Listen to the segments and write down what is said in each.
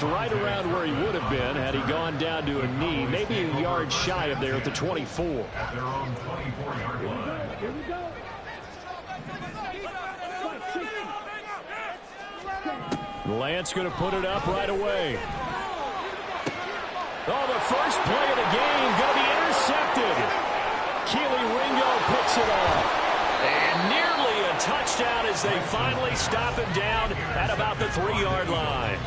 Right around where he would have been had he gone down to a knee, maybe a yard shy of there at the 24. At their own 24-yard line. Here we go. Lance going to put it up right away. Oh, the first play of the game going to be intercepted. Keely Ringo picks it off. And nearly a touchdown as they finally stop him down at about the 3-yard line.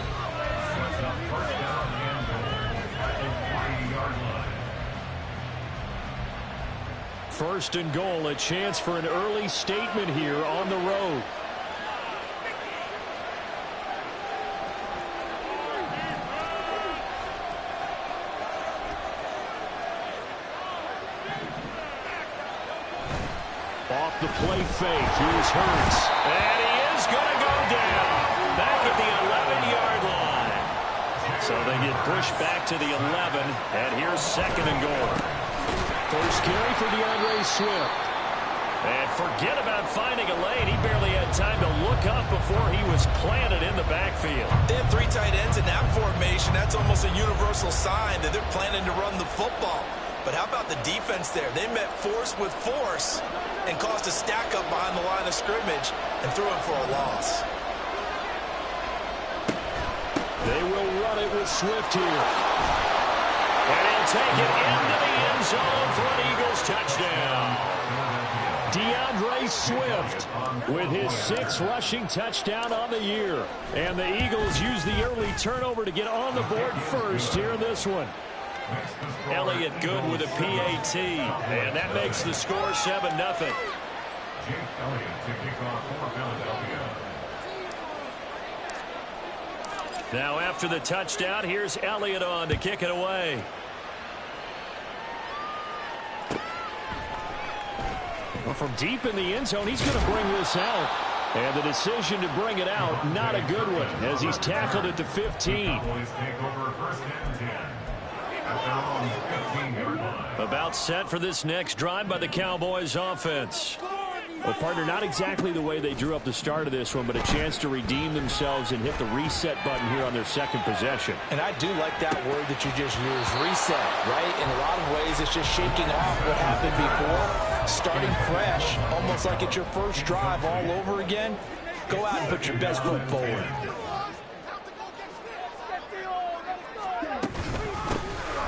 First and goal, a chance for an early statement here on the road. Off the play fake, here's Hurts. And he is going to go down. Back at the 11-yard line. So they get pushed back to the 11, and here's second and goal. First carry for DeAndre Swift. And forget about finding a lane. He barely had time to look up before he was planted in the backfield. They have 3 tight ends in that formation. That's almost a universal sign that they're planning to run the football. But how about the defense there? They met force with force and caused a stack up behind the line of scrimmage and threw him for a loss. They will run it with Swift here. And he'll take it into the end zone for an Eagles touchdown. DeAndre Swift with his 6th rushing touchdown on the year. And the Eagles use the early turnover to get on the board first here in this one. Elliott good with a PAT, and that makes the score 7-0. Now after the touchdown, here's Elliott on to kick it away. Well, from deep in the end zone, he's going to bring this out. And the decision to bring it out, not a good one, as he's tackled at the 15. About set for this next drive by the Cowboys offense. Well, partner, not exactly the way they drew up the start of this one, but a chance to redeem themselves and hit the reset button here on their second possession. And I do like that word that you just used, reset, right? In a lot of ways, it's just shaking off what happened before, starting fresh, almost like it's your first drive all over again. Go out and put your best foot forward.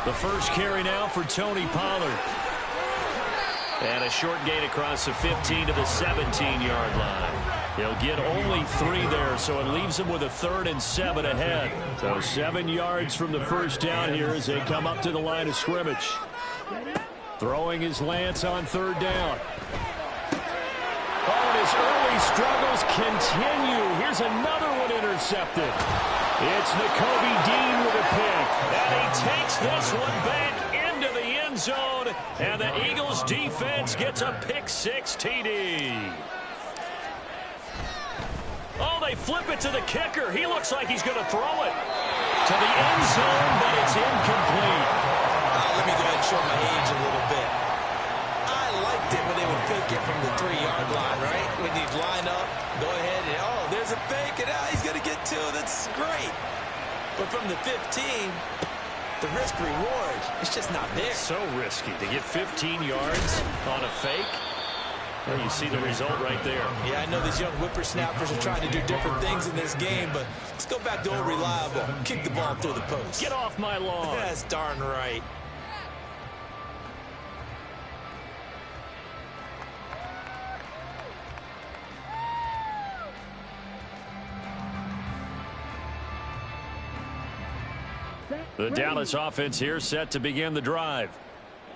The first carry now for Tony Pollard. And a short gain across the 15 to the 17-yard line. He'll get only 3 there, so it leaves him with a 3rd and 7 ahead. So 7 yards from the first down here as they come up to the line of scrimmage. Throwing his Lance on 3rd down. Oh, and his early struggles continue. Here's another one intercepted. It's Nakobe Dean with a pick. And he takes this one back into the end zone. And the Eagles defense gets a pick-6 TD. Oh, they flip it to the kicker. He looks like he's going to throw it to the end zone, but it's incomplete. Let me go ahead and show my age a little bit. I liked it when they would fake it from the 3-yard line, right? When you line up, go ahead and, oh, there's a fake, and he's going to get 2. That's great. But from the 15, the risk-reward, it's just not there. So risky to get 15 yards on a fake. Well, you see the result right there. Yeah, I know these young whippersnappers are trying to do different things in this game, but let's go back to old reliable. Kick the ball through the post. Get off my lawn. That's darn right. The Dallas offense here set to begin the drive.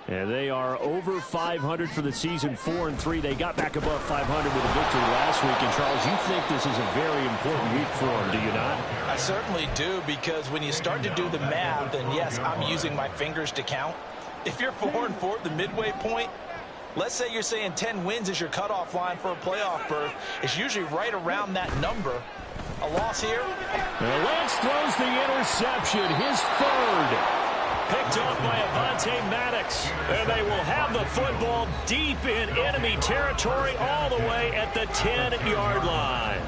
And they are over 500 for the season, 4-3. They got back above 500 with a victory last week. And, Charles, you think this is a very important week for them, do you not? I certainly do, because when you start to do the math, and yes, I'm using my fingers to count. If you're 4-4 at the midway point, let's say you're saying 10 wins is your cutoff line for a playoff berth. It's usually right around that number. A loss here. And Lance throws the interception, his 3rd. Picked off by Avonte Maddox. And they will have the football deep in enemy territory all the way at the 10-yard line.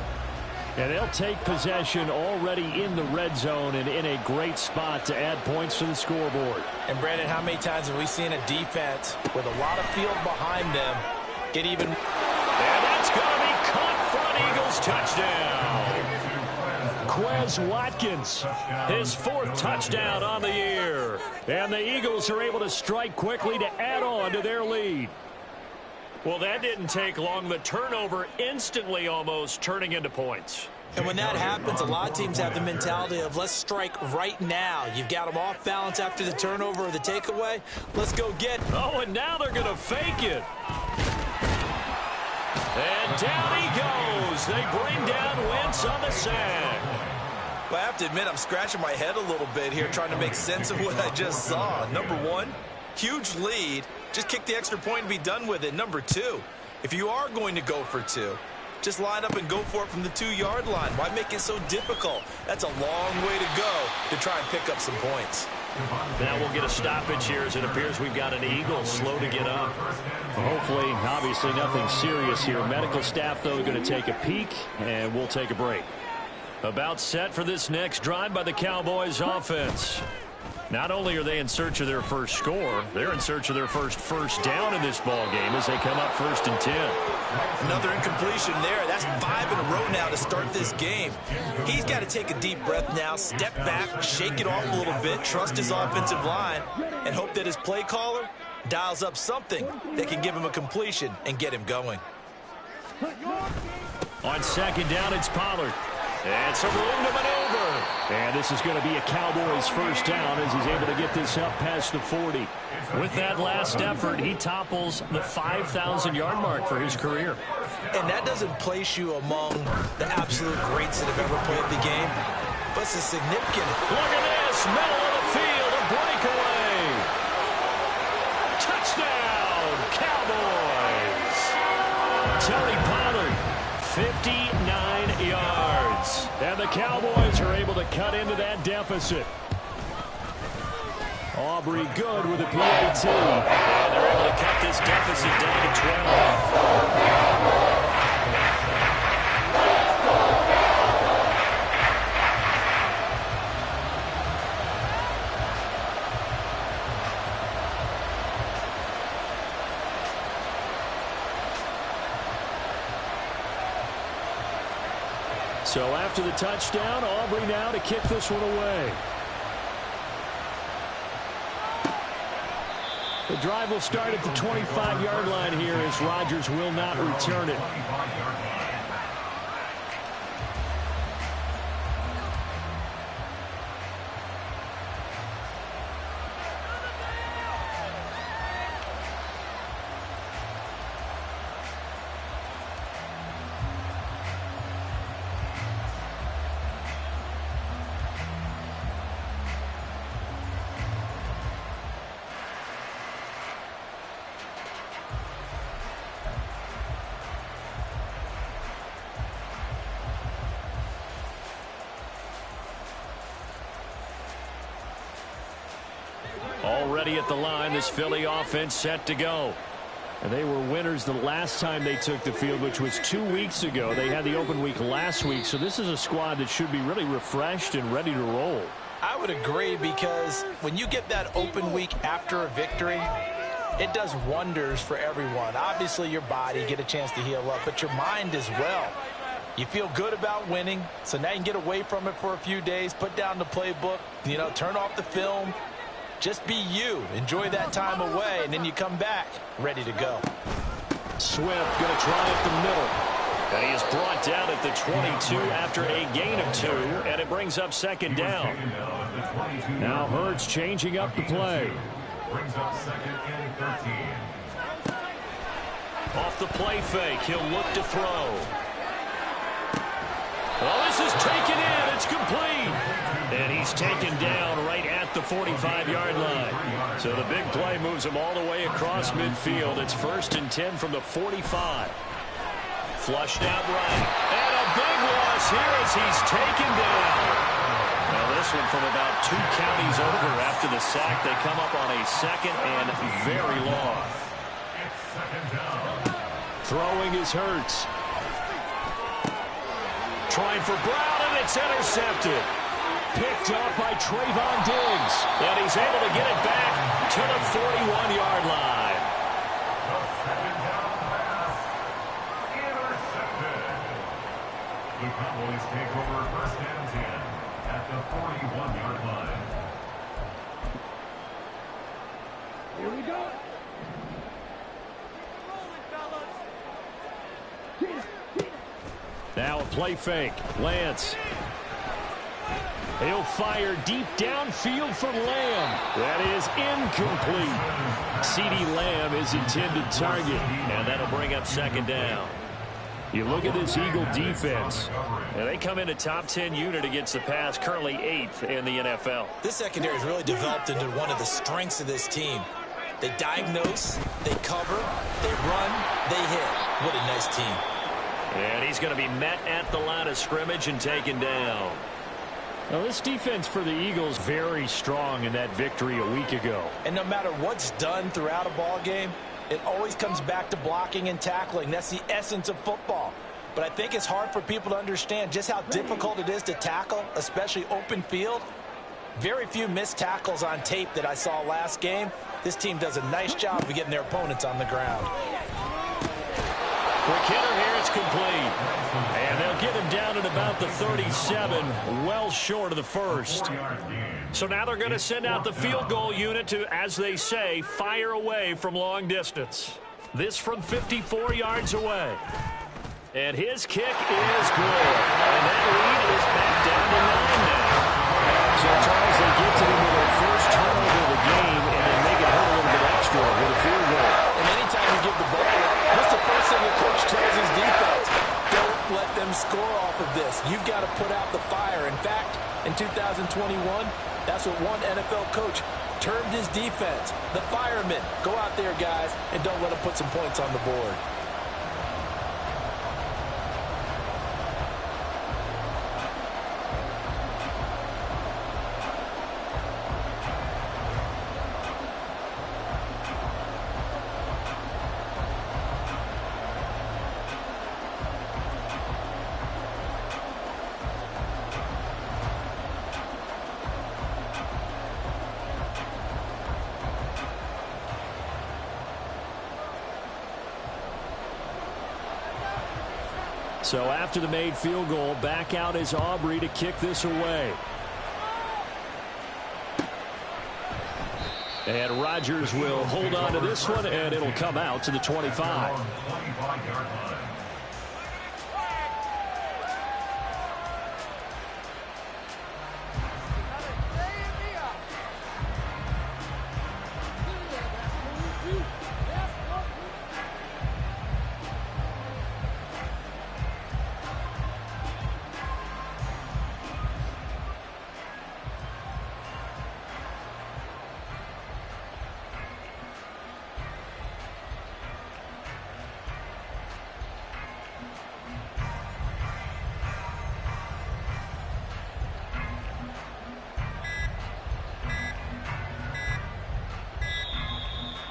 And they'll take possession already in the red zone and in a great spot to add points to the scoreboard. And, Brandon, how many times have we seen a defense with a lot of field behind them get even... And that's going to be caught front. Eagles touchdown. Quez Watkins, his 4th touchdown on the year. And the Eagles are able to strike quickly to add on to their lead. Well, that didn't take long. The turnover instantly almost turning into points. And when that happens, a lot of teams have the mentality of let's strike right now. You've got them off balance after the turnover or the takeaway. Let's go get. Oh, and now they're going to fake it. And down he goes. They bring down Wentz on the sack. Well, I have to admit, I'm scratching my head a little bit here trying to make sense of what I just saw. Number one, huge lead. Just kick the extra point and be done with it. Number two, if you are going to go for 2, just line up and go for it from the 2-yard line. Why make it so difficult? That's a long way to go to try and pick up some points. Now we'll get a stoppage here as it appears we've got an Eagle slow to get up. Hopefully, obviously nothing serious here. Medical staff, though, going to take a peek, and we'll take a break. About set for this next drive by the Cowboys offense. Not only are they in search of their first score, they're in search of their first down in this ball game as they come up 1st and 10. Another incompletion there. That's 5 in a row now to start this game. He's got to take a deep breath now, step back, shake it off a little bit, trust his offensive line, and hope that his play caller dials up something that can give him a completion and get him going. On 2nd down, it's Pollard. And some room to maneuver. And this is going to be a Cowboys first down as he's able to get this up past the 40. With that last effort, he topples the 5,000-yard mark for his career. And that doesn't place you among the absolute greats that have ever played the game. But it's a significant... Look at this. Middle of the field, a breakaway. Touchdown, Cowboys. Tony Pollard, 59 yards. And the Cowboys are able to cut into that deficit. Aubrey good with a PAT. And they're able to cut this deficit down to 12. So after the touchdown, Aubrey now to kick this one away. The drive will start at the 25-yard line here as Rodgers will not return it. Already at the line, this Philly offense set to go. And they were winners the last time they took the field, which was 2 weeks ago. They had the open week last week, so this is a squad that should be really refreshed and ready to roll. I would agree, because when you get that open week after a victory, it does wonders for everyone. Obviously, your body, get a chance to heal up, but your mind as well. You feel good about winning, so now you can get away from it for a few days, put down the playbook, turn off the film. Just be you. Enjoy that time away, and then you come back ready to go. Swift going to try up the middle. And he is brought down at the 22 after a gain of 2, and it brings up 2nd down. Now Hurts changing up the play. Brings up 2nd and 13. Off the play fake, he'll look to throw. Well, this is taken in. It's complete. And he's taken down right at the 45-yard line. So the big play moves him all the way across midfield. It's 1st and 10 from the 45. Flushed out right. And a big loss here as he's taken down. Now this one from about 2 counties over after the sack. They come up on a 2nd and very long. Throwing is Hurts. trying for Brown, and it's intercepted. Picked up by Trayvon Diggs. And he's able to get it back to the 41-yard line. The second down pass. Intercepted. The Cowboys take over first and 10 at the 41-yard line. Here we go. Now a play fake. Lance. He'll fire deep downfield for Lamb. That is incomplete. CeeDee Lamb is intended target, and that'll bring up second down. You look at this Eagle defense, and they come in a top 10 unit against the pass, currently 8th in the NFL. This secondary has really developed into one of the strengths of this team. They diagnose, they cover, they run, they hit. What a nice team. And he's going to be met at the line of scrimmage and taken down. Now, this defense for the Eagles very strong in that victory a week ago. And no matter what's done throughout a ball game, it always comes back to blocking and tackling. That's the essence of football. But I think it's hard for people to understand just how difficult it is to tackle, especially open field. Very few missed tackles on tape that I saw last game. This team does a nice job of getting their opponents on the ground. Quick hitter here, it's complete. And they'll get him down at about the 37, well short of the first. So now they're going to send out the field goal unit to, as they say, fire away from long distance. This from 54 yards away. And his kick is good. And that lead is back down to 9 now. So, Charles, they get to them with their first turnover of the game and then make it hurt a little bit extra with a field goal. And anytime you give the ball up, what's the first thing the coach tells his defense? Don't let them score off of this. You've got to put out the fire. In fact, in 2021, that's what one NFL coach termed his defense. The firemen. Go out there, guys, and don't let them put some points on the board. So after the made field goal, back out is Aubrey to kick this away. And Rodgers will hold on to this one, and it'll come out to the 25.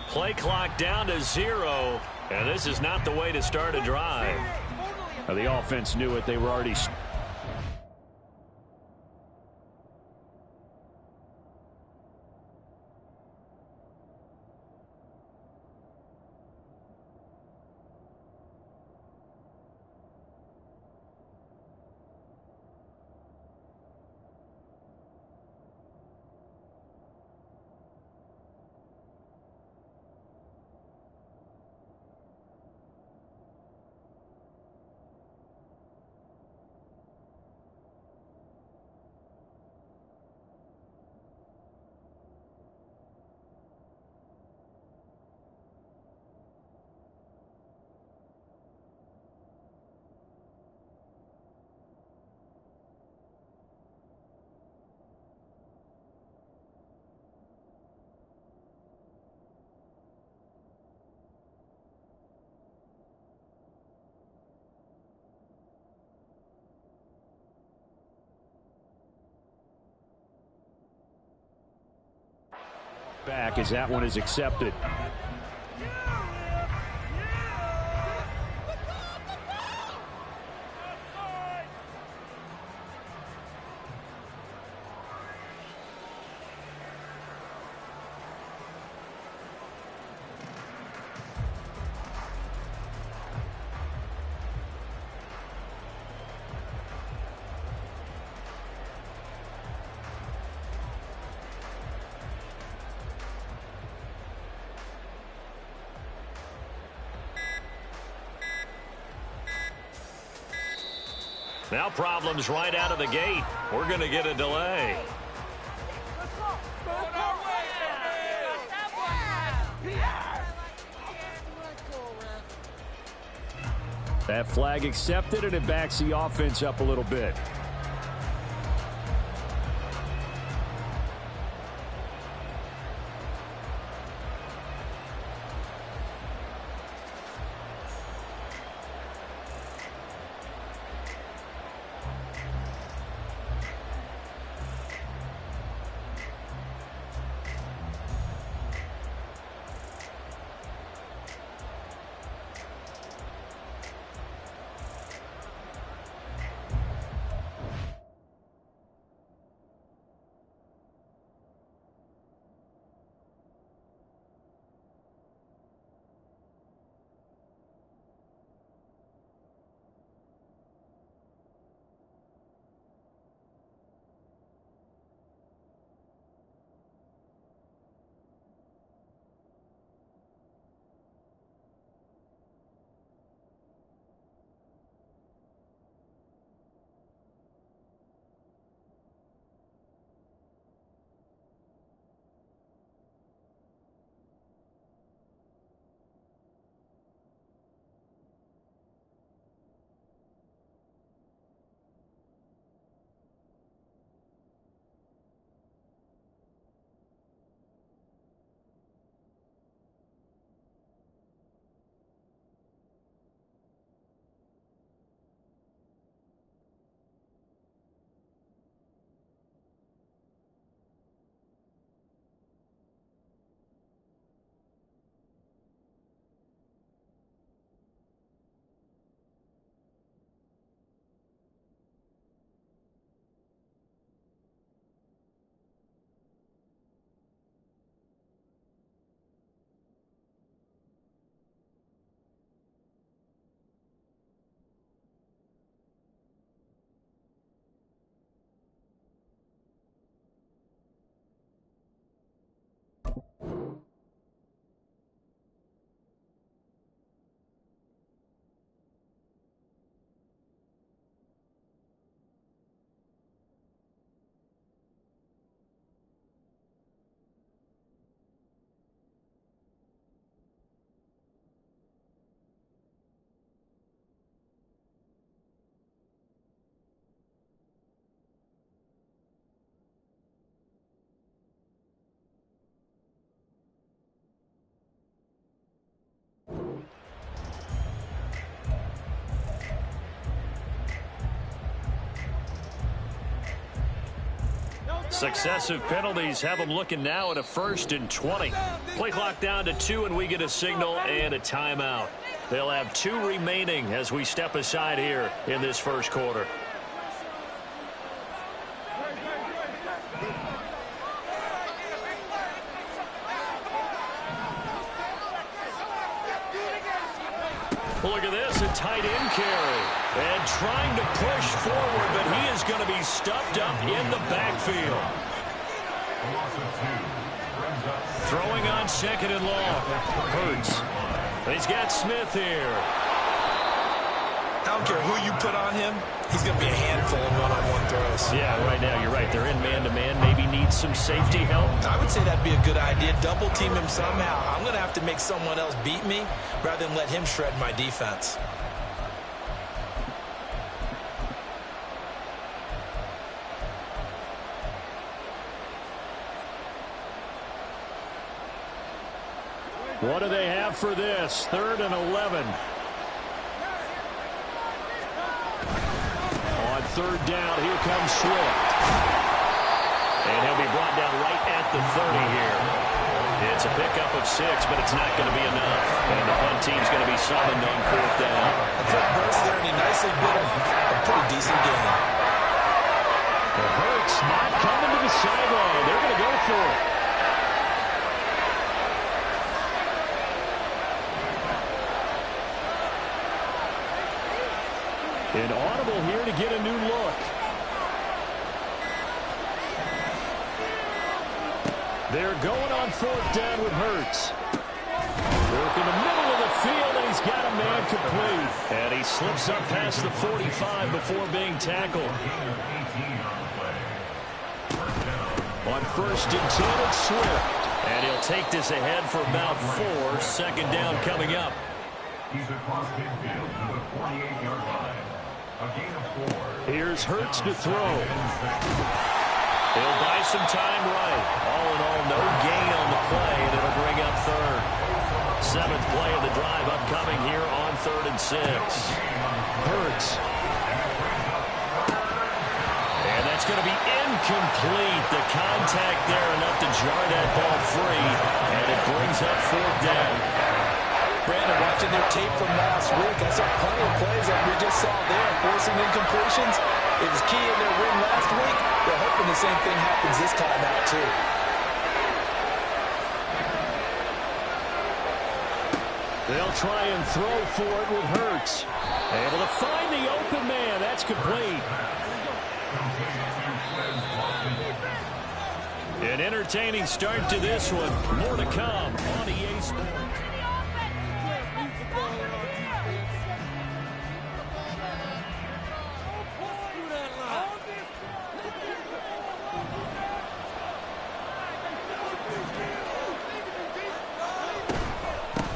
Play clock down to 0, and this is not the way to start a drive. The offense knew it. They were already... back as that one is accepted. Now problems right out of the gate. We're going to get a delay. That flag accepted, and it backs the offense up a little bit. Successive penalties have them looking now at a 1st and 20. Play clock down to 2, and we get a signal and a timeout. They'll have 2 remaining as we step aside here in this first quarter. Look at this, a tight end carry. And trying to push forward, but he is going to be stuffed up in the backfield. Throwing on 2nd and long. Hurts. He's got Smith here. I don't care who you put on him. He's going to be a handful of one-on-one throws. Yeah, right now you're right. They're in man-to-man. Maybe needs some safety help. I would say that'd be a good idea. Double team him somehow. I'm going to have to make someone else beat me rather than let him shred my defense. What do they have for this? 3rd and 11. On 3rd down, here comes Swift. And he'll be brought down right at the 30 here. It's a pickup of 6, but it's not going to be enough. And the punt team's going to be summoned on 4th down. A quick burst there, and he nicely built a pretty decent game. The Hurts not coming to the sideline. They're going to go for it. An audible here to get a new look. They're going on 4th down with Hurts. Work in the middle of the field, and he's he's got a man complete. And he slips up past the 45 before being tackled. On 1st and 10, it's Swift. And he'll take this ahead for about 4. Second down coming up. He's across midfield to the 48-yard line. A gain of 4. Here's Hurts to throw. He'll buy some time right. All in all, no gain on the play, and it'll bring up 3rd. 7th play of the drive upcoming here on 3rd and 6. Hurts. And that's going to be incomplete. The contact there enough to jar that ball free, and it brings up 4th down. Brandon, watching their tape from last week, I saw plenty of plays that we just saw there, forcing incompletions. It was key in their win last week. They're hoping the same thing happens this time out, too. They'll try and throw for it with Hurts. Able to find the open man. That's complete. An entertaining start to this one. More to come on EA Sports.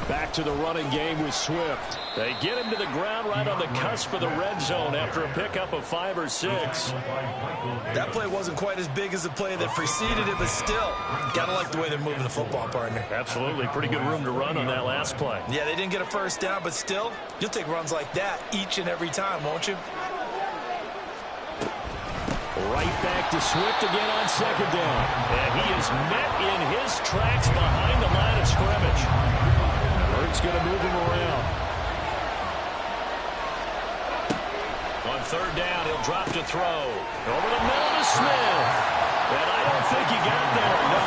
Back to the running game with Swift. They get him to the ground right on the cusp of the red zone after a pickup of 5 or 6. That play wasn't quite as big as the play that preceded it, but still, gotta like the way they're moving the football, partner. Absolutely. Pretty good room to run on that last play. Yeah, they didn't get a first down, but still, you'll take runs like that each and every time, won't you? Right back to Swift again on 2nd down. And he is met in his tracks behind the line of scrimmage. Hurts going to move him around. On 3rd down, he'll drop to throw. Over the middle to Smith. And I don't think he got there. No.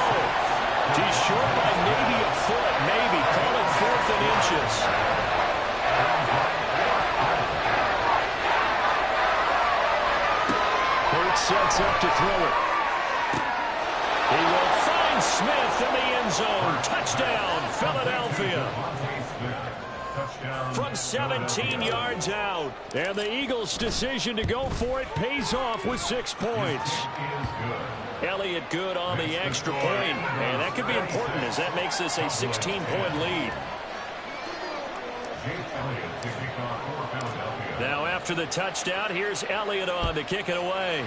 He's short by maybe a foot. Maybe. Call it 4th and inches. Hurts sets up to throw it. He will find Smith in the end zone. Touchdown, Philadelphia. From 17 yards out. And the Eagles' decision to go for it pays off with 6 points. Elliott good on the extra point. And that could be important as that makes this a 16-point lead. Now after the touchdown, here's Elliott on to kick it away.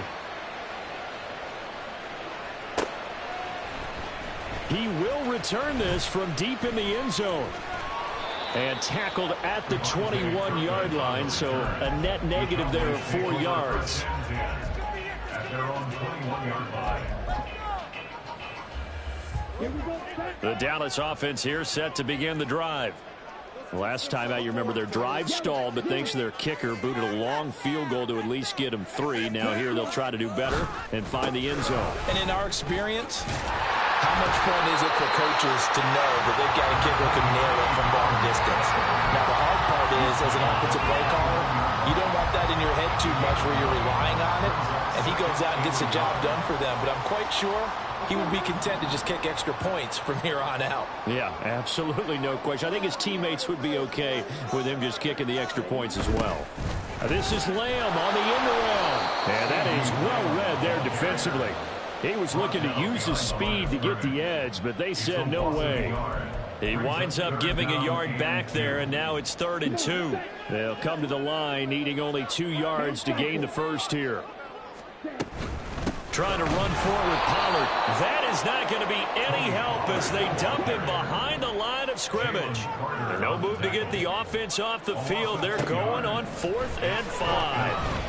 He will return this from deep in the end zone. And tackled at the 21-yard line, so a net negative there of 4 yards. The Dallas offense here set to begin the drive. Last time out, you remember their drive stalled, but thanks to their kicker, booted a long field goal to at least get them 3. Now here they'll try to do better and find the end zone. And in our experience, how much fun is it for coaches to know that they've got a kicker who can nail it from long distance? Now, the hard part is, as an offensive play caller, you don't want that in your head too much where you're relying on it, and he goes out and gets the job done for them. But I'm quite sure he would be content to just kick extra points from here on out. Yeah, absolutely no question. I think his teammates would be okay with him just kicking the extra points as well. This is Lamb on the end around, and that is well read there defensively. He was looking to use his speed to get the edge, but they said no way. He winds up giving a yard back there, and now it's 3rd and 2. They'll come to the line, needing only 2 yards to gain the first here. Trying to run forward with Pollard. That is not going to be any help as they dump him behind the line of scrimmage. No move to get the offense off the field. They're going on 4th and 5.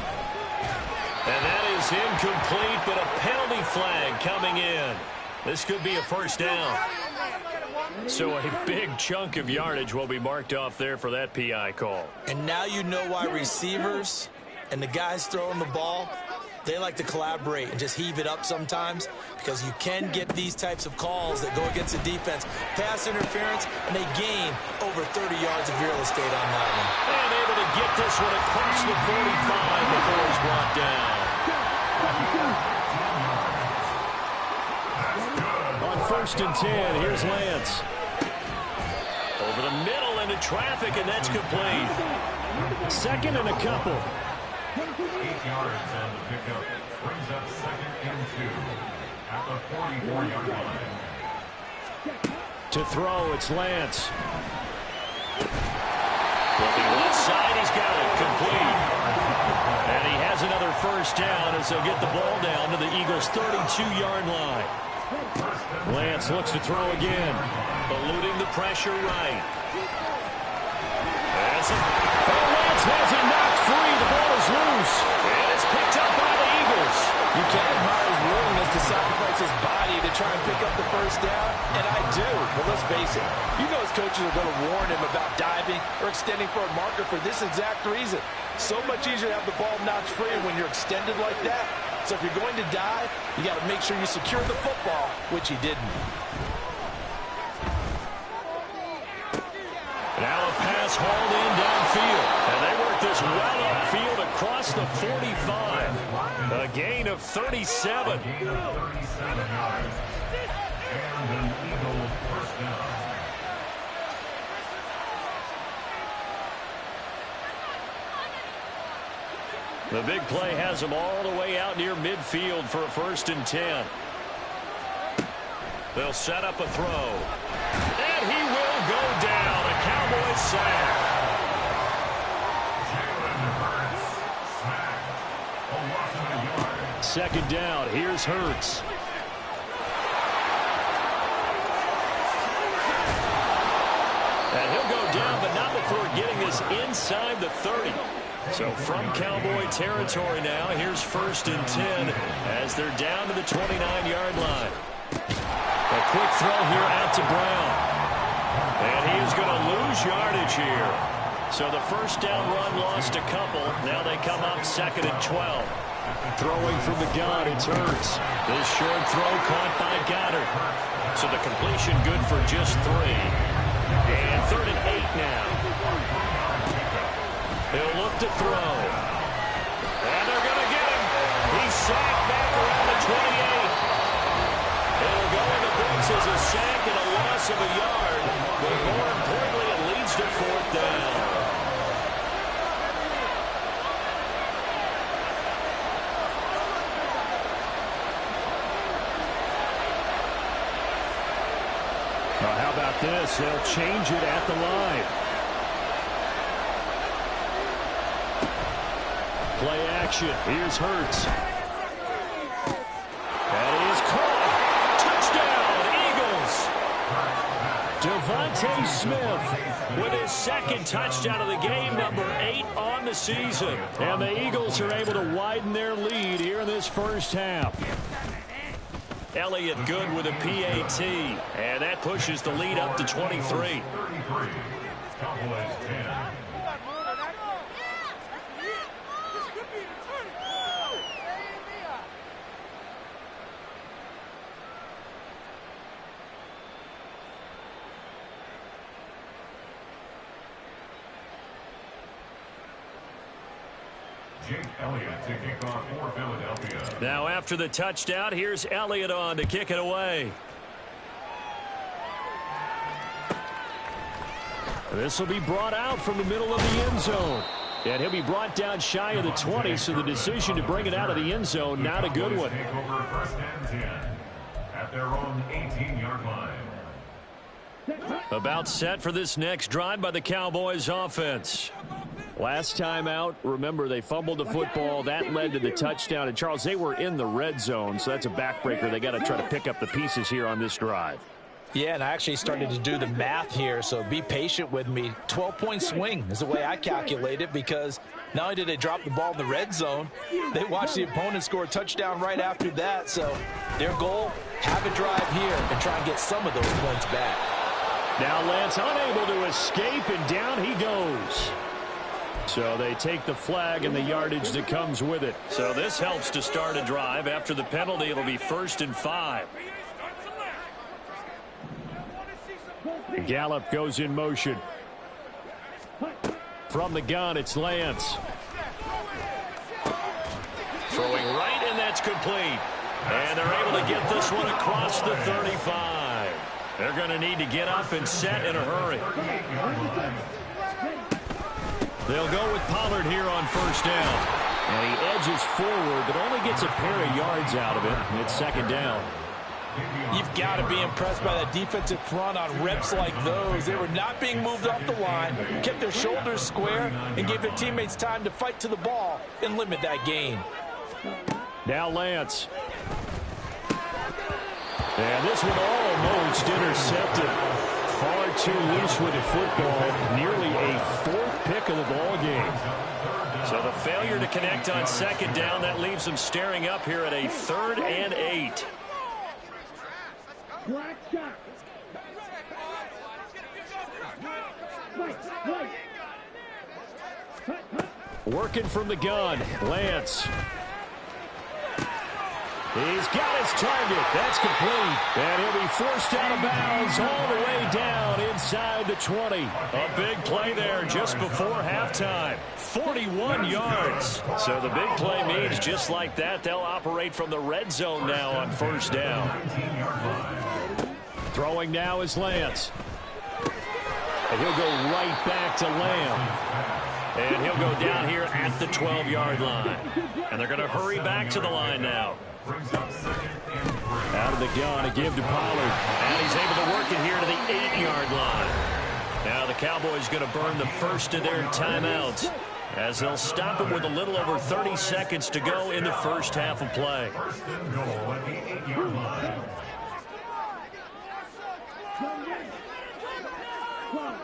And that is incomplete, but a penalty flag coming in. This could be a first down. So a big chunk of yardage will be marked off there for that PI call. And now you know why receivers and the guys throwing the ball, they like to collaborate and just heave it up sometimes, because you can get these types of calls that go against the defense. Pass interference, and they gain over 30 yards of real estate on that one. And able to get this one across the 45 before he's brought down. On 1st and 10, here's Lance. Over the middle, and into traffic, and that's complete. Second and a couple. 8 yards on the pickup. Brings up 2nd and 2 at the 44-yard line. To throw, it's Lance. Looking left side, he's got it. Complete. And he has another first down as they'll get the ball down to the Eagles' 32-yard line. Lance looks to throw again. Eluding the pressure right. Lance has it knocked free. The ball is loose. And it's picked up by the Eagles. You can't admire his willingness to sacrifice his body to try and pick up the first down, and I do. But let's face it, you know his coaches are going to warn him about diving or extending for a marker for this exact reason. So much easier to have the ball knocked free when you're extended like that. So if you're going to dive, you got to make sure you secure the football, which he didn't. Now a pass hauled in downfield. And they work this well upfield across the 45. A gain of 37. A gain of 37 yards. And an Eagle first down. The big play has them all the way out near midfield for a 1st and 10. They'll set up a throw. And he will go down. A Cowboys sack. Second down. Here's Hurts. And he'll go down, but not before getting this inside the 30. So from Cowboy territory now, here's 1st and 10 as they're down to the 29-yard line. A quick throw here out to Brown. And he is going to lose yardage here. So the first down run lost a couple. Now they come up 2nd and 12. Throwing from the gun, it's Hurts. This short throw caught by Goddard. So the completion good for just 3. And 3rd and 8 now. He'll look to throw. And they're going to get him. He's sacked back around the 28. It'll go in the books as a sack and a loss of a yard. But more importantly, it leads to 4th down. Now, how about this? They'll change it at the line. Play action. Here's Hurts. And he is caught. Touchdown, Eagles. Devontae Smith with his 2nd touchdown of the game, number 8 on the season. And the Eagles are able to widen their lead here in this first half. Elliott good with a PAT. And that pushes the lead up to 23. 33. Cowboys 10. Jake Elliott to kick off for Philadelphia. Now after the touchdown, here's Elliott on to kick it away. This will be brought out from the middle of the end zone. And he'll be brought down shy of the 20, so the decision to bring it out of the end zone, not a good one. Take over 1st and 10 at their own 18-yard line. About set for this next drive by the Cowboys offense. Last time out, remember, they fumbled the football. That led to the touchdown. And, Charles, they were in the red zone, so that's a backbreaker. They got to try to pick up the pieces here on this drive. Yeah, and I actually started to do the math here, so be patient with me. 12-point swing is the way I calculate it, because not only did they drop the ball in the red zone, they watched the opponent score a touchdown right after that. So their goal, have a drive here and try and get some of those points back. Now Lance unable to escape, and down he goes. So they take the flag and the yardage that comes with it. So this helps to start a drive. After the penalty, it'll be 1st and 5. Gallup goes in motion. From the gun, it's Lance. Throwing right, and that's complete. And they're able to get this one across the 35. They're going to need to get up and set in a hurry. They'll go with Pollard here on first down. And he edges forward, but only gets a pair of yards out of it. It's second down. You've got to be impressed by that defensive front on reps like those. They were not being moved off the line, kept their shoulders square, and gave their teammates time to fight to the ball and limit that gain. Now Lance. And this one almost intercepted. Far too loose with the football. Nearly a fourth pick of the ball game. So the failure to connect on second down, that leaves them staring up here at a 3rd and 8. Working from the gun, Lance. He's got his target. That's complete. And he'll be forced out of bounds all the way down inside the 20. A big play there just before halftime. 41 yards. So the big play means just like that, they'll operate from the red zone now on first down. Throwing now is Lance. And he'll go right back to Lamb. And he'll go down here at the 12-yard line. And they're going to hurry back to the line now. Out of the gun to give to Pollard. And he's able to work it here to the 8-yard line. Now the Cowboys going to burn the first of their timeouts as they'll stop it with a little over 30 seconds to go in the first half of play.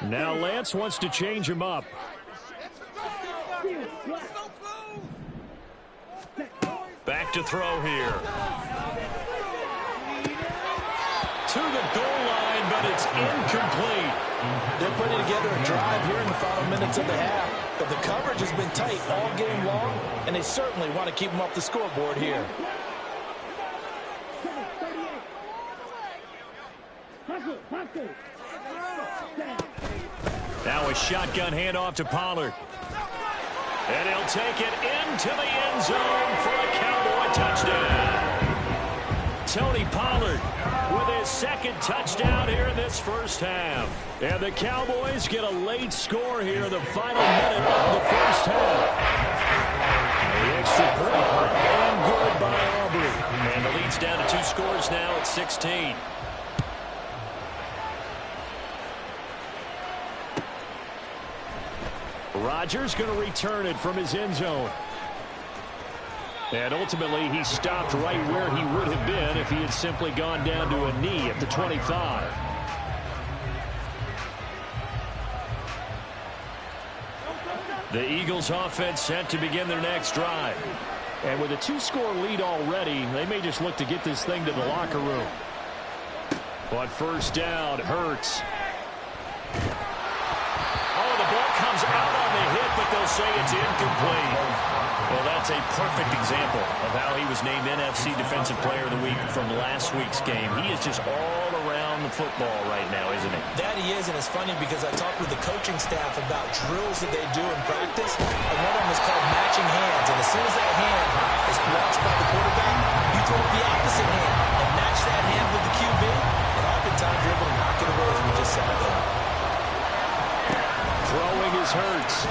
Now Lance wants to change him up. Back to throw here. To the goal line, but it's incomplete. They're putting together a drive here in the final minutes of the half. But the coverage has been tight all game long, and they certainly want to keep them off the scoreboard here. Now a shotgun handoff to Pollard. And he'll take it into the end zone for a Cowboy touchdown. Tony Pollard with his second touchdown here in this first half. And the Cowboys get a late score here in the final minute of the first half. The extra point and good by Aubrey. And the lead's down to 2 scores now at 16. Rodgers going to return it from his end zone. And ultimately, he stopped right where he would have been if he had simply gone down to a knee at the 25. The Eagles offense set to begin their next drive. And with a 2-score lead already, they may just look to get this thing to the locker room. But first down, Hurts. Comes out on the hit, but they'll say it's incomplete. Well, that's a perfect example of how he was named NFC Defensive Player of the Week from last week's game. He is just all around the football right now, isn't he? That he is, and it's funny because I talked with the coaching staff about drills that they do in practice, and one of them is called matching hands. And as soon as that hand is blocked by the quarterback, you throw the opposite hand and match that hand with the QB, and oftentimes you're able to knock it away as we just saw there. Throwing is Hurts.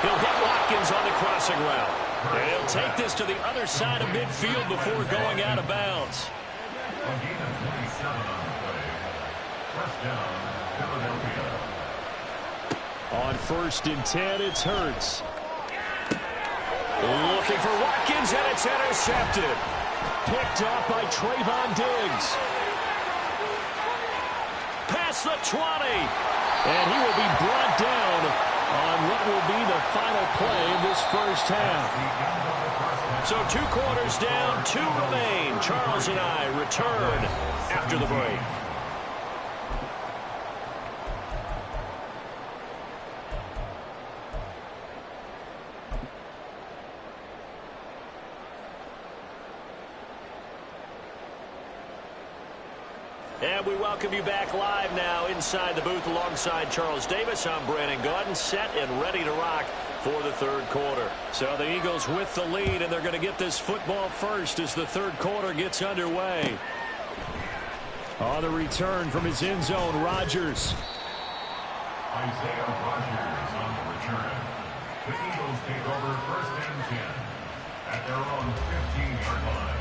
He'll hit Watkins on the crossing route. And he'll take this to the other side of midfield before going out of bounds. On 1st and 10, it's Hurts. Looking for Watkins, and it's intercepted. Picked up by Trayvon Diggs. Past the 20. And he will be brought down on what will be the final play of this first half. So 2 quarters down, 2 remain. Charles and I return after the break. And we welcome you back live now inside the booth alongside Charles Davis. I'm Brandon Gaudin, set and ready to rock for the third quarter. So the Eagles with the lead, and they're going to get this football first as the third quarter gets underway. On the return from his end zone, Rodgers. Isaiah Rodgers on the return. The Eagles take over first and 10 at their own 15-yard line.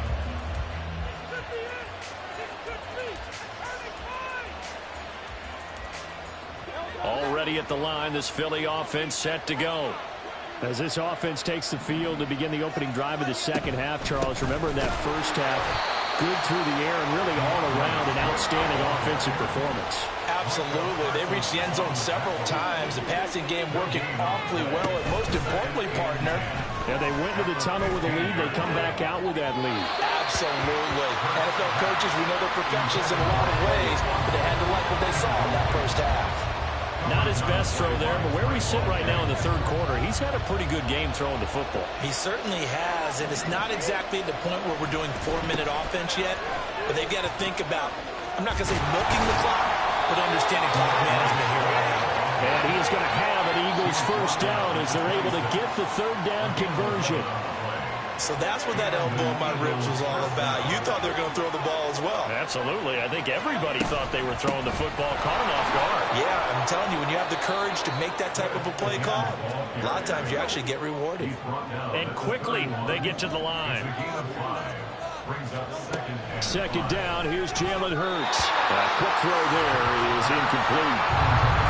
Already at the line, this Philly offense set to go. As this offense takes the field to begin the opening drive of the second half, Charles, remember in that first half, good through the air and really all around an outstanding offensive performance. Absolutely. They reached the end zone several times. The passing game working awfully well, and most importantly, partner, yeah, they went to the tunnel with a lead. They come back out with that lead. Absolutely. NFL coaches, we know they're perfectionists in a lot of ways, but they had to like what they saw in that first half. Not his best throw there, but where we sit right now in the third quarter, he's had a pretty good game throwing the football. He certainly has, and it's not exactly the point where we're doing 4-minute offense yet, but they've got to think about, I'm not going to say milking the clock, but understanding clock management here right now. And he is going to have an Eagles first down as they're able to get the third down conversion. So that's what that elbow in my ribs was all about. You thought they were going to throw the ball as well. Absolutely. I think everybody thought they were throwing the football, caught him off guard. Yeah, I'm telling you, when you have the courage to make that type of a play call, a lot of times you actually get rewarded. And quickly they get to the line. Second down, here's Jalen Hurts. A quick throw there is incomplete.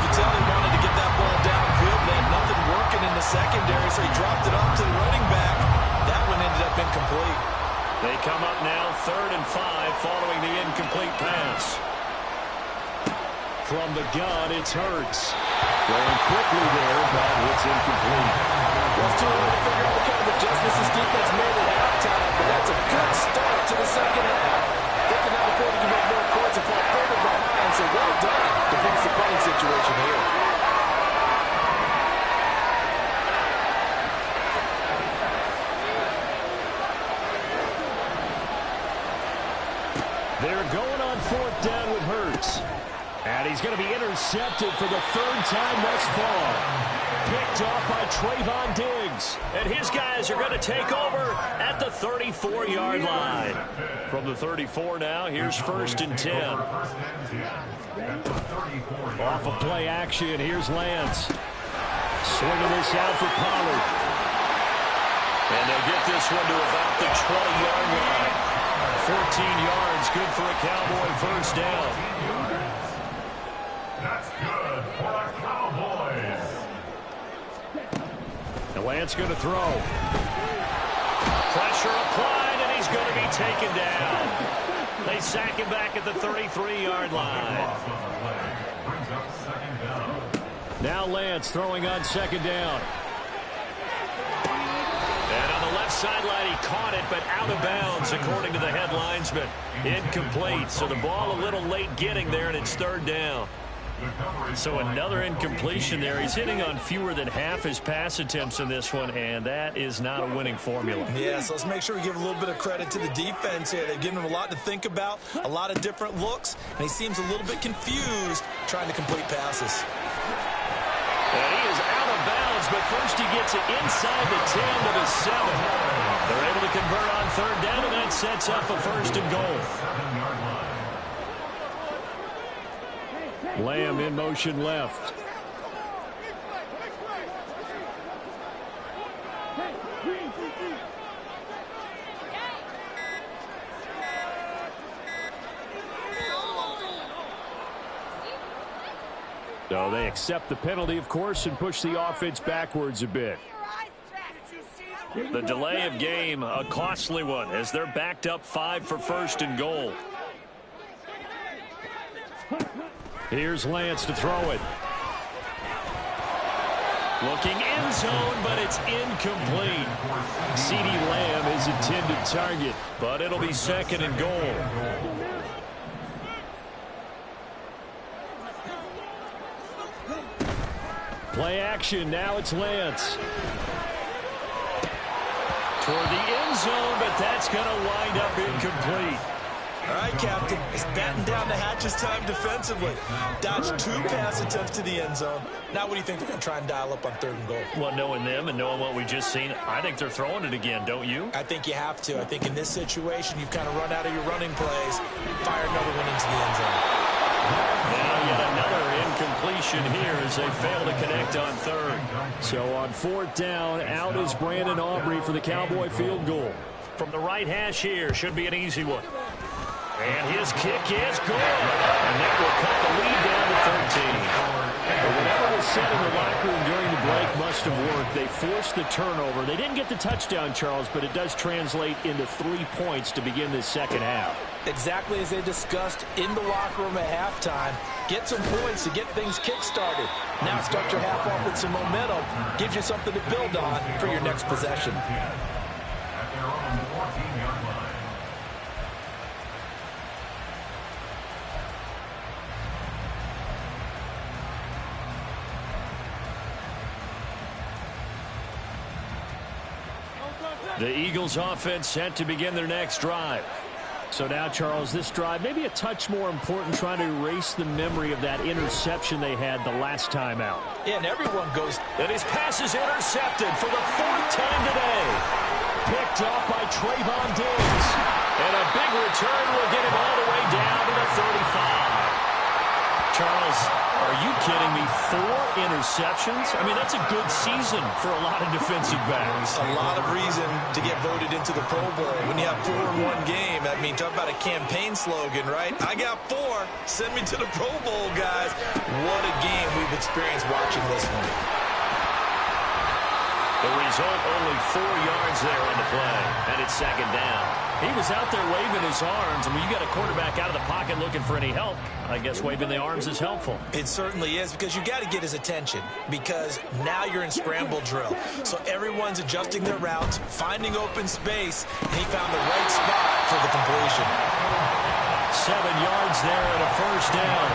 You tell he wanted to get that ball downfield, but had nothing working in the secondary, so he dropped it off to the running back. That one ended up incomplete. They come up now 3rd and 5 following the incomplete pass. From the gun, it's Hurts. Going quickly there, but it's incomplete. Well, it's too early to figure out what kind of adjustments this defense made at halftime, but that's a good start to the second half. They can now afford to commit more points and fall further behind, so well done to fix the punting situation here. They're going on 4th down with Hurts. And he's going to be intercepted for the 3rd time thus far. Picked off by Trayvon Diggs. And his guys are going to take over at the 34-yard line. From the 34 now, here's 1st and 10. Off of play action, here's Lance. Swinging this out for Pollard. And they'll get this one to about the 20-yard line. 14 yards, good for a Cowboy first down. That's good for the Cowboys. And Lance going to throw. Pressure applied, and he's going to be taken down. They sack him back at the 33-yard line. Now Lance throwing on 2nd down. And on the left sideline, he caught it, but out of bounds, according to the head linesman. Incomplete, so the ball a little late getting there, and it's 3rd down. So another incompletion there. He's hitting on fewer than half his pass attempts in this one, and that is not a winning formula. Yeah, so let's make sure we give a little bit of credit to the defense here. They've given him a lot to think about, a lot of different looks, and he seems a little bit confused trying to complete passes. And he is out of bounds, but first he gets it inside the 10 to the 7. They're able to convert on 3rd down, and that sets up a 1st and goal. Lamb in motion left. So they accept the penalty, of course, and push the offense backwards a bit. The delay of game, a costly one, as they're backed up 5 for 1st and goal. Here's Lance to throw it. Looking end zone, but it's incomplete. CeeDee Lamb is intended target, but it'll be 2nd and goal. Play action, now it's Lance. Toward the end zone, but that's going to wind up incomplete. All right, Captain. It's batten down the hatches time defensively. Dodged 2 pass attempts to the end zone. Now what do you think they're going to try and dial up on 3rd and goal? Well, knowing them and knowing what we just seen, I think they're throwing it again, don't you? I think you have to. I think in this situation, you've kind of run out of your running plays. Fire another one into the end zone. Now yet another incompletion here as they fail to connect on 3rd. So on 4th down, out is Brandon Aubrey for the Cowboy field goal. From the right hash here, should be an easy one. And his kick is good. And that will cut the lead down to 13. But whatever was said in the locker room during the break must have worked. They forced the turnover. They didn't get the touchdown, Charles, but it does translate into 3 points to begin this second half. Exactly as they discussed in the locker room at halftime. Get some points to get things kick-started. Now start your half off with some momentum. Gives you something to build on for your next possession. At their own 14-yard line. The Eagles offense set to begin their next drive. So now, Charles, this drive maybe a touch more important, trying to erase the memory of that interception they had the last time out. Yeah, and everyone goes. And his pass is intercepted for the 4th time today. Picked off by Trayvon Diggs. And a big return will get him all the way down to the 35. Charles, are you kidding me? 4 interceptions? I mean, that's a good season for a lot of defensive backs. A lot of reason to get voted into the Pro Bowl. When you have 4 in one game, I mean, talk about a campaign slogan, right? I got 4. Send me to the Pro Bowl, guys. What a game we've experienced watching this one. The result, only 4 yards there on the play. And it's 2nd down. He was out there waving his arms, and when you got a quarterback out of the pocket looking for any help, I guess waving the arms is helpful. It certainly is, because you got to get his attention, because now you're in scramble drill. So everyone's adjusting their routes, finding open space, and he found the right spot for the completion. 7 yards there and a 1st down.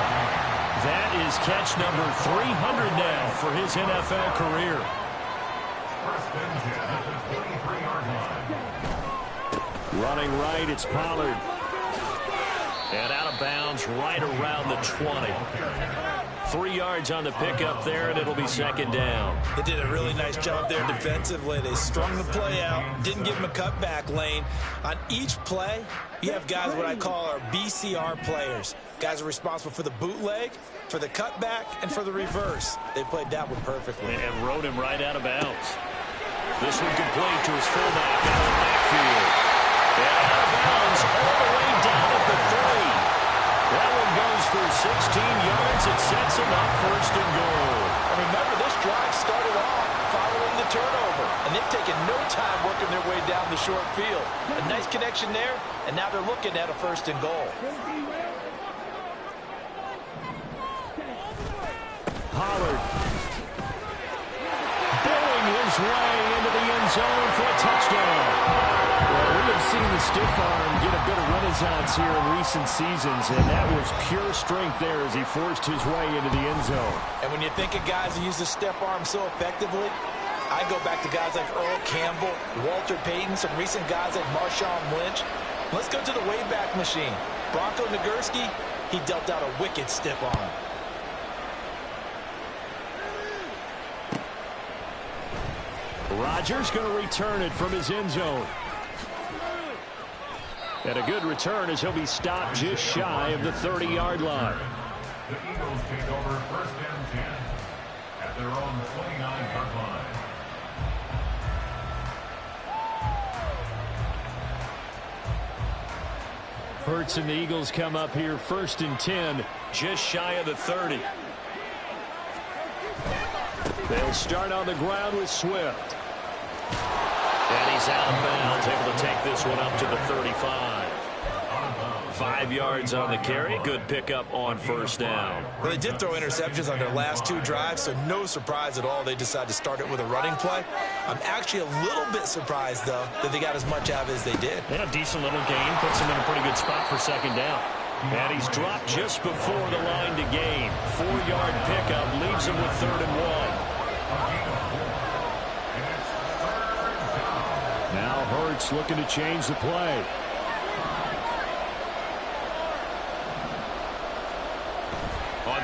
That is catch number 300 now for his NFL career. First and 10 at the 23-yard line. Running right, it's Pollard. And out of bounds right around the 20. 3 yards on the pickup there, and it'll be 2nd down. They did a really nice job there defensively. They strung the play out, didn't give him a cutback lane. On each play, you have guys what I call our BCR players. Guys are responsible for the bootleg, for the cutback, and for the reverse. They played that one perfectly. And rode him right out of bounds. This one complete to his fullback out of the backfield. And out of bounds all the way down at the 3. That one goes for 16 yards. It sets him up 1st and goal. And remember, this drive started off following the turnover. And they've taken no time working their way down the short field. A nice connection there, and now they're looking at a 1st and goal. Pollard bowling his way into the end zone for a touchdown. Well, we have seen the stiff arm get a bit of renaissance here in recent seasons, and that was pure strength there as he forced his way into the end zone. And when you think of guys who use the step arm so effectively, I go back to guys like Earl Campbell, Walter Payton, some recent guys like Marshawn Lynch. Let's go to the Wayback Machine. Bronco Nagurski, he dealt out a wicked stiff arm. Rodgers going to return it from his end zone. And a good return as he'll be stopped just shy of the 30-yard line. The Eagles take over 1st and 10 at their own 29-yard line. Hurts and the Eagles come up here 1st and 10, just shy of the 30. They'll start on the ground with Swift. And he's out of bounds, able to take this one up to the 35. 5 yards on the carry. Good pickup on 1st down. Well, they did throw interceptions on their last 2 drives, so no surprise at all they decided to start it with a running play. I'm actually a little bit surprised, though, that they got as much out of it as they did. And a decent little gain puts him in a pretty good spot for 2nd down. And he's dropped just before the line to gain. 4-yard pickup leaves him with 3rd and 1. Now Hurts looking to change the play.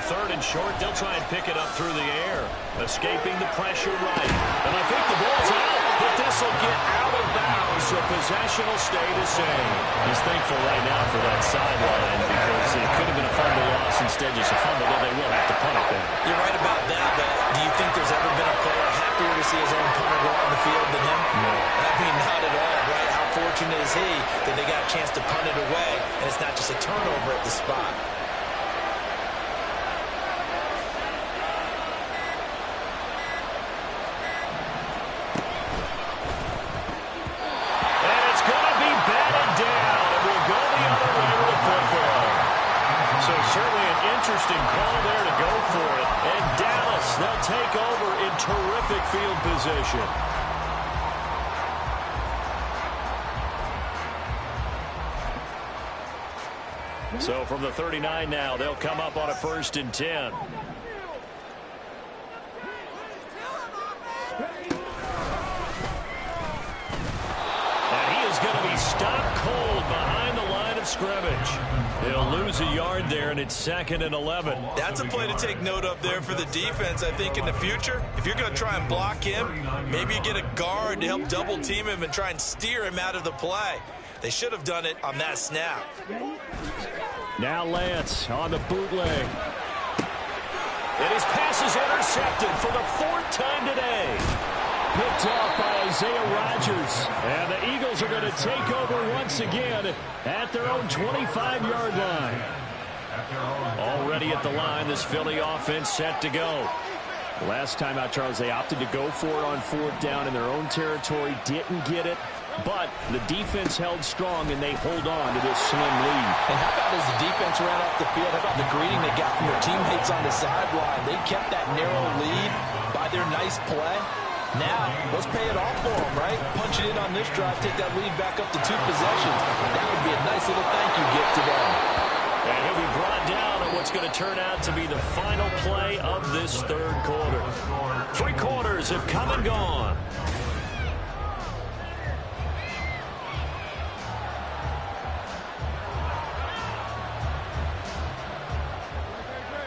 third and short. They'll try and pick it up through the air. Escaping the pressure right. And I think the ball's out, but this will get out of bounds, so possession will stay the same. He's thankful right now for that sideline because it could have been a fumble loss, instead just a fumble, but they will have to punt it there. You're right about that, but do you think there's ever been a player happier to see his own punter go on the field than him? No. I mean, not at all, right? How fortunate is he that they got a chance to punt it away, and it's not just a turnover at the spot. Certainly an interesting call there to go for it. And Dallas, they'll take over in terrific field position. So from the 39 now, they'll come up on a 1st and 10. And he is going to be stopped cold behind the line of scrimmage. They'll lose a yard there, and it's 2nd and 11. That's a play to take note of there for the defense, I think, in the future. If you're going to try and block him, maybe you get a guard to help double-team him and try and steer him out of the play. They should have done it on that snap. Now Lance on the bootleg. And his pass is intercepted for the 4th time today. Picked off by Isaiah Rodgers. And the Eagles are going to take over once again at their own 25-yard line. Already at the line, this Philly offense set to go. Last time out, Charles, they opted to go for it on 4th down in their own territory. Didn't get it, but the defense held strong, and they hold on to this slim lead. And how about as the defense ran off the field, how about the greeting they got from their teammates on the sideline? They kept that narrow lead by their nice play. Now, let's pay it off for them, right? Punch it in on this drive, take that lead back up to 2 possessions. That would be a nice little thank you gift to them. And he'll be brought down at what's going to turn out to be the final play of this 3rd quarter. 3 quarters have come and gone.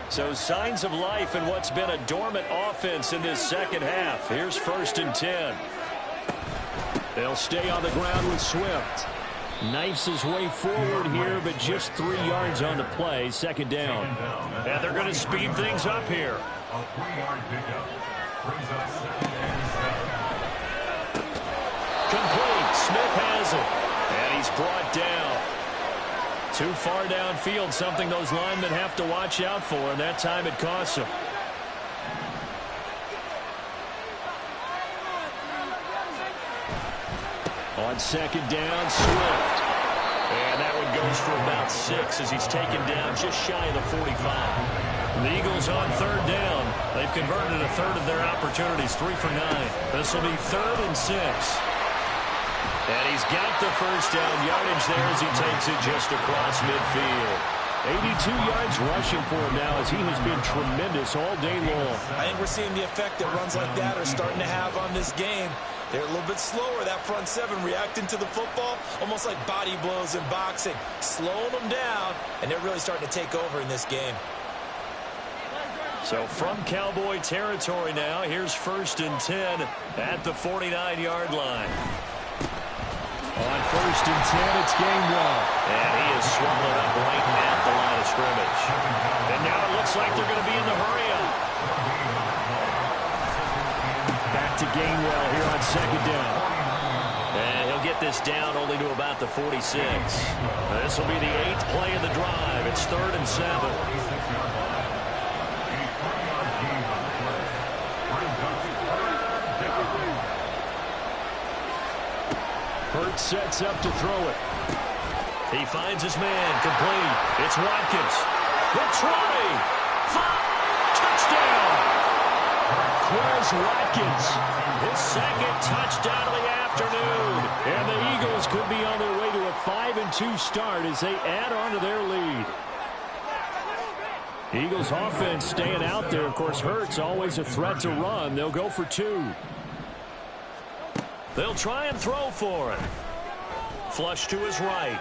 So signs of life in what's been a dormant offense in this 2nd half. Here's 1st and 10. They'll stay on the ground with Swift. Knifes his way forward here, but just 3 yards on the play. 2nd down. And they're going to speed things up here. A 3-yard pickup brings up 2nd and 7. Complete. Smith has it. And he's brought down. Too far downfield, something those linemen have to watch out for, and that time it costs them. On 2nd down, Swift. And that one goes for about 6 as he's taken down just shy of the 45. The Eagles on 3rd down. They've converted a 1/3 of their opportunities, 3 for 9. This will be 3rd and 6. And he's got the 1st down yardage there as he takes it just across midfield. 82 yards rushing for him now as he has been tremendous all day long. I think we're seeing the effect that runs like that are starting to have on this game. They're a little bit slower, that front 7, reacting to the football, almost like body blows in boxing, slowing them down, and they're really starting to take over in this game. So from Cowboy territory now, here's 1st and 10 at the 49-yard line. On 1st and 10, it's Gainwell. And he is swallowed up right at the line of scrimmage. And now it looks like they're going to be in the hurry-up. Back to Gainwell here on 2nd down. And he'll get this down only to about the 46. This will be the 8th play of the drive. It's 3rd and 7. Hurts sets up to throw it. He finds his man, complete. It's Watkins. The 20. Touchdown. Chris Watkins. His 2nd touchdown of the afternoon. And the Eagles could be on their way to a 5-2 start as they add on to their lead. Eagles offense staying out there. Of course, Hurts always a threat to run. They'll go for 2. They'll try and throw for it. Flush to his right.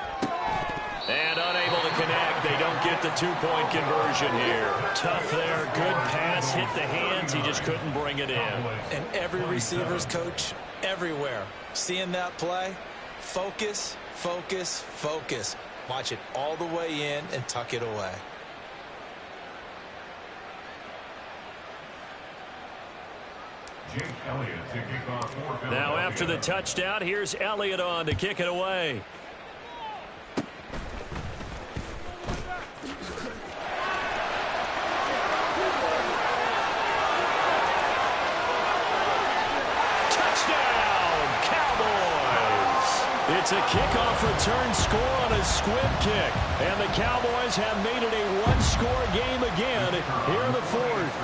And unable to connect. They don't get get the two-point conversion here. Tough there. Good pass. Hit the hands. He just couldn't bring it in. And every receiver's coach everywhere. Seeing that play, focus, focus, focus. Watch it all the way in and tuck it away. Now after the touchdown, here's Elliott on to kick it away. Touchdown, Cowboys! It's a kickoff return score on a squib kick. And the Cowboys have made it a one-score game again here in the fourth.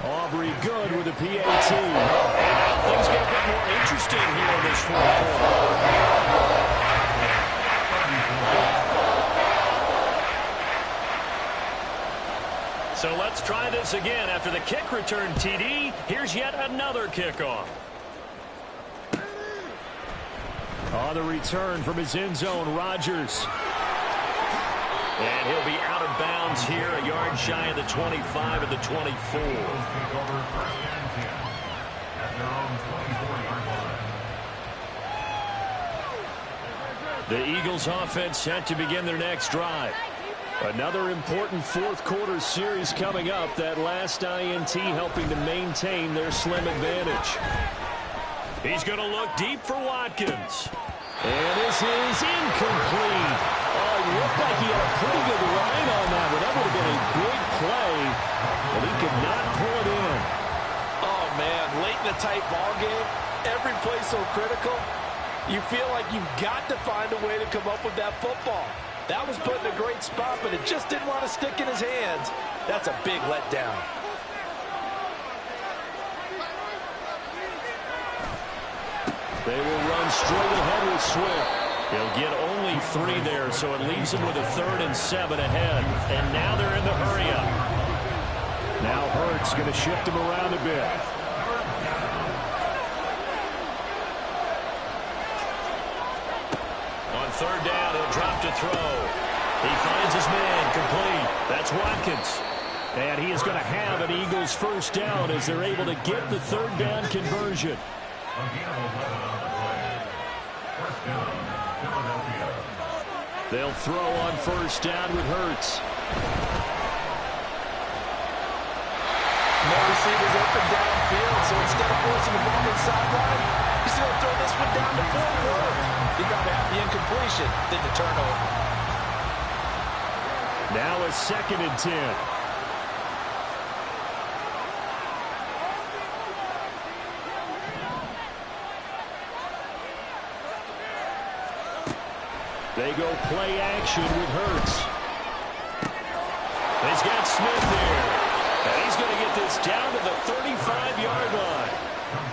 Aubrey good with a PAT. And now things get a bit more interesting here in this fourth quarter. So let's try this again. After the kick return TD, here's yet another kickoff. On the return from his end zone, Rodgers. And he'll be out of bounds here, a yard shy of the 25 of the 24. The Eagles offense set to begin their next drive. Another important fourth quarter series coming up. That last INT helping to maintain their slim advantage. He's going to look deep for Watkins. And this is incomplete. Oh, it looked like he had a pretty good line on that, but that would have been a big play, but he could not pull it in. Oh, man, late in the tight ball game, every play so critical, you feel like you've got to find a way to come up with that football. That was put in a great spot, but it just didn't want to stick in his hands. That's a big letdown. They will run straight ahead with Swift. He'll get only 3 there, so it leaves him with a 3rd and 7 ahead. And now they're in the hurry-up. Now Hurts going to shift him around a bit. On 3rd down, he'll drop to throw. He finds his man, complete. That's Watkins. And he is going to have an Eagles first down as they're able to get the 3rd down conversion. They'll throw on first down with Hurts. No receivers open downfield, so instead of forcing the ball to the sideline, he's going to throw this one down to Fort Worth. He got to have the incompletion, then the turnover. Now a 2nd and 10. They go play action with Hurts. He's got Smith here. And he's going to get this down to the 35-yard line.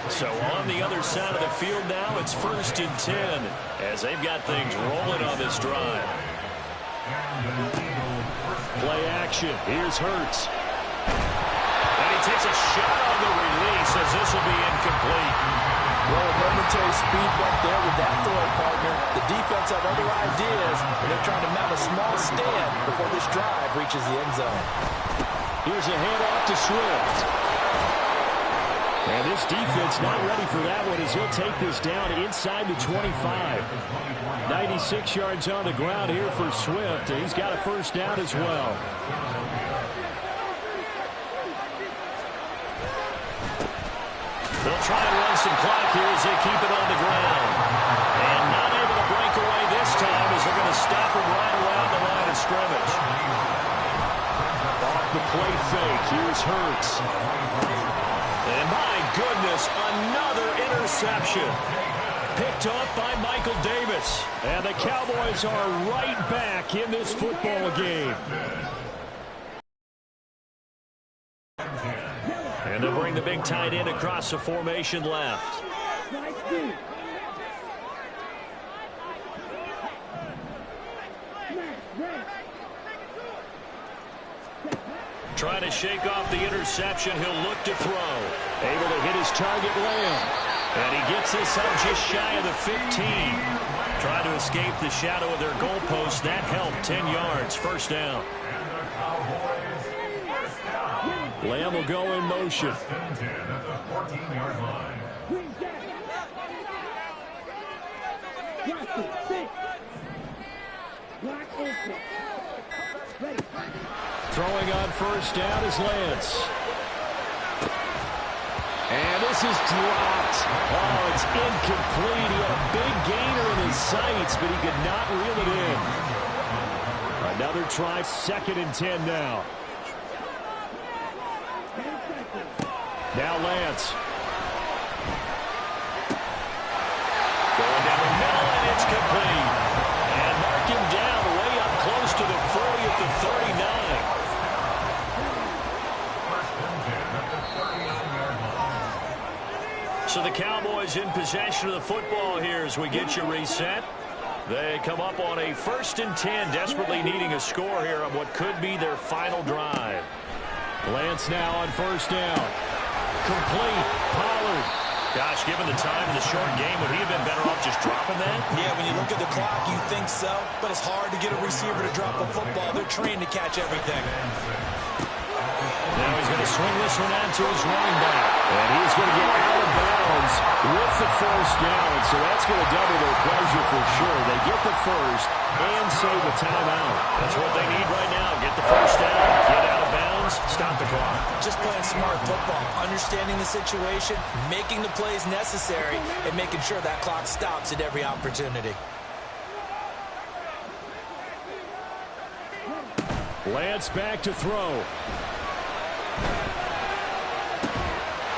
So on the other side of the field now, it's 1st and 10 as they've got things rolling on this drive. Play action. Here's Hurts. And he takes a shot on the release as this will be incomplete. Well, a momentary speed bump there with that throw partner. The defense have other ideas, and they're trying to mount a small stand before this drive reaches the end zone. Here's a handoff to Swift. And this defense not ready for that one as he'll take this down inside the 25. 96 yards on the ground here for Swift. He's got a first down as well. They'll try to run some clock here as they keep it on the ground. And not able to break away this time as they're going to stop him right around the line of scrimmage. Off the play fake, here's Hurts. And my goodness, another interception. Picked up by Michael Davis. And the Cowboys are right back in this football game. And they'll bring the big tight end across the formation left. Trying to shake off the interception. He'll look to throw. Able to hit his target, Lamb. And he gets this up just shy of the 15. Trying to escape the shadow of their goalpost. That helped. 10 yards. First down. Lamb will go in motion. First and 10 at the 14-yard line. Throwing on first down is Lance. And this is dropped. Oh, it's incomplete. He had a big gainer in his sights, but he could not reel it in. Another try, 2nd and 10 now. Now Lance. Going down the middle, and it's complete. And mark him down way up close to the 40 at the 39. So the Cowboys in possession of the football here as we get you reset. They come up on a 1st and 10, desperately needing a score here on what could be their final drive. Lance now on first down. Complete. Pollard. Gosh, given the time in the short game, would he have been better off just dropping that? Yeah, when you look at the clock, you think so. But it's hard to get a receiver to drop a football. They're trained to catch everything. Now he's going to swing this one out to his running back. And he's going to get out of bounds with the first down. So that's going to double their pleasure for sure. They get the first and save a timeout. That's what they need right now. Get the first down, get out of bounds, stop the clock. Just playing smart football, understanding the situation, making the plays necessary, and making sure that clock stops at every opportunity. Lance back to throw.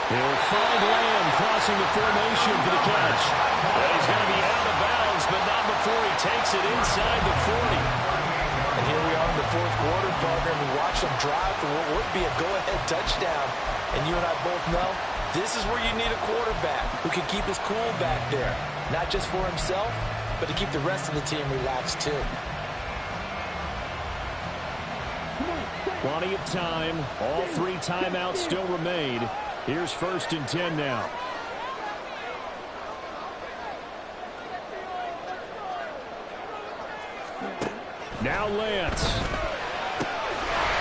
He'll find Lamb crossing the formation for the catch. And he's going to be out of bounds, but not before he takes it inside the 40. And here we are in the 4th quarter, partner, and we watch them drive for what would be a go-ahead touchdown. And you and I both know this is where you need a quarterback who can keep his cool back there. Not just for himself, but to keep the rest of the team relaxed too. Plenty of time. All 3 timeouts still remain. Here's 1st and 10 now. Now Lance.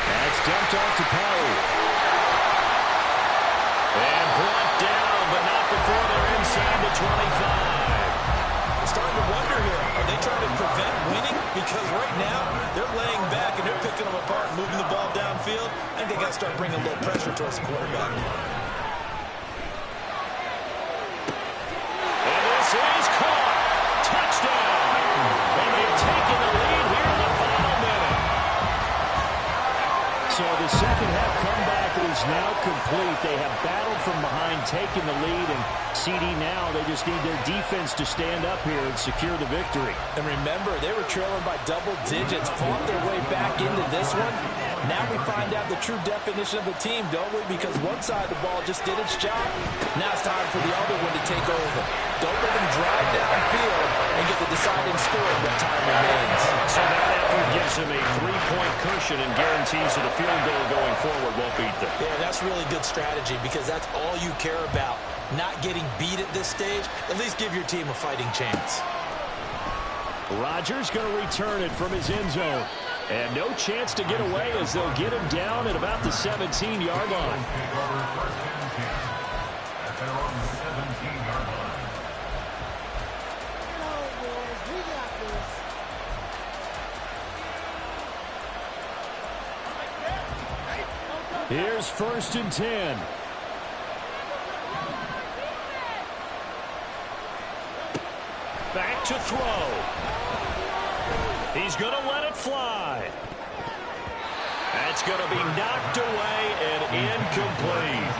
That's dumped off to Pollard. And brought down, but not before they're inside the 25. I'm starting to wonder here, are they trying to prevent winning? Because right now, they're laying back and they're picking them apart, moving the ball downfield. I think they got to start bringing a little pressure towards the quarterback. And this is caught. Touchdown. And they've taken the lead here in the final minute. So the second half comeback is now complete. They have battled from behind, taken the lead, and CD now, they just need their defense to stand up here and secure the victory. And remember, they were trailing by double digits, fought their way back into this one. Now we find out the true definition of the team, don't we? Because one side of the ball just did its job. Now it's time for the other one to take over. Don't let them drive downfield and get the deciding score when time remains. So that effort gives them a 3-point cushion and guarantees that a field goal going forward won't beat them. Yeah, that's really good strategy because that's all you care about. Not getting beat at this stage. At least give your team a fighting chance. Rodgers going to return it from his end zone. And no chance to get away as they'll get him down at about the 17-yard line. Here's 1st and 10. Back to throw. He's going to let it fly. That's going to be knocked away and incomplete.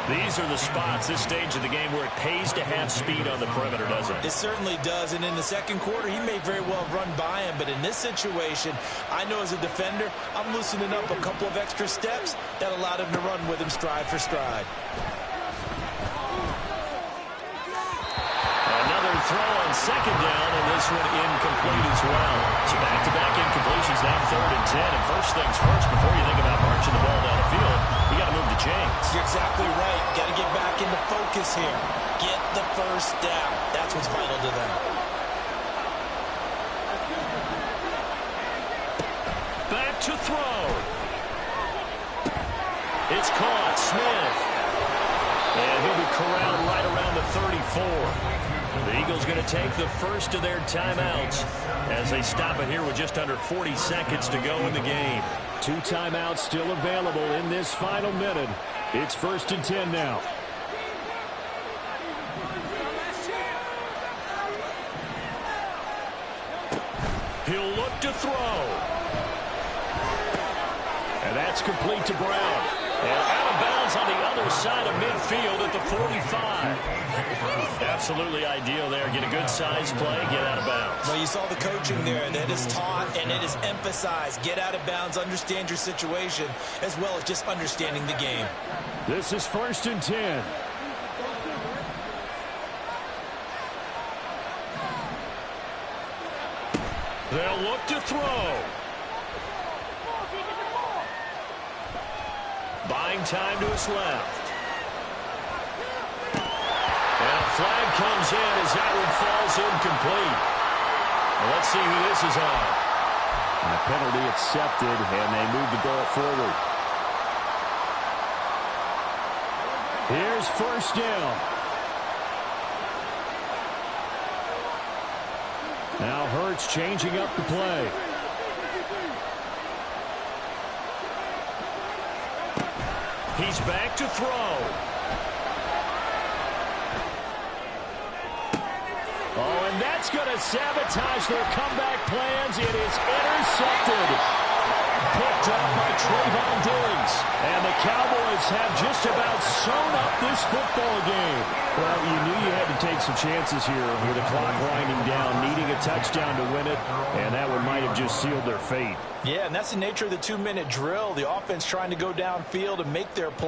These are the spots, this stage of the game, where it pays to have speed on the perimeter, doesn't it? It certainly does, and in the second quarter, he may very well run by him, but in this situation, I know as a defender, I'm loosening up a couple of extra steps that allowed him to run with him stride for stride. Another throw on second down, and this one incomplete as well. So back-to-back incompletions, now 3rd and 10. And first things first, before you think about marching the ball down the field, you got to move the the chains. You're exactly right. Got to get back into focus here. Get the first down. That's what's vital to them. Back to throw. It's caught. Smith. And he'll be corralled right around the 34. The Eagles going to take the first of their timeouts as they stop it here with just under 40 seconds to go in the game. 2 timeouts still available in this final minute. It's 1st and 10 now. He'll look to throw. And that's complete to Brown. And out of bounds on the other side of midfield at the 45. Absolutely ideal there. Get a good size play, get out of bounds. Well, you saw the coaching there. That is taught and it is emphasized. Get out of bounds, understand your situation, as well as just understanding the game. This is 1st and 10. They'll look to throw. Buying time to his left. And a flag comes in as that one falls incomplete. Well, let's see who this is on. A penalty accepted, and they move the ball forward. Here's 1st down. Now Hurts changing up the play. He's back to throw. Oh, and that's going to sabotage their comeback plans. It is intercepted. Picked up by Trayvon Diggs. And the Cowboys have just about sewn up this football game. Well, you knew you had to take some chances here with the clock winding down, needing a touchdown to win it, and that one might have just sealed their fate. Yeah, and that's the nature of the 2-minute drill. The offense trying to go downfield and make their play.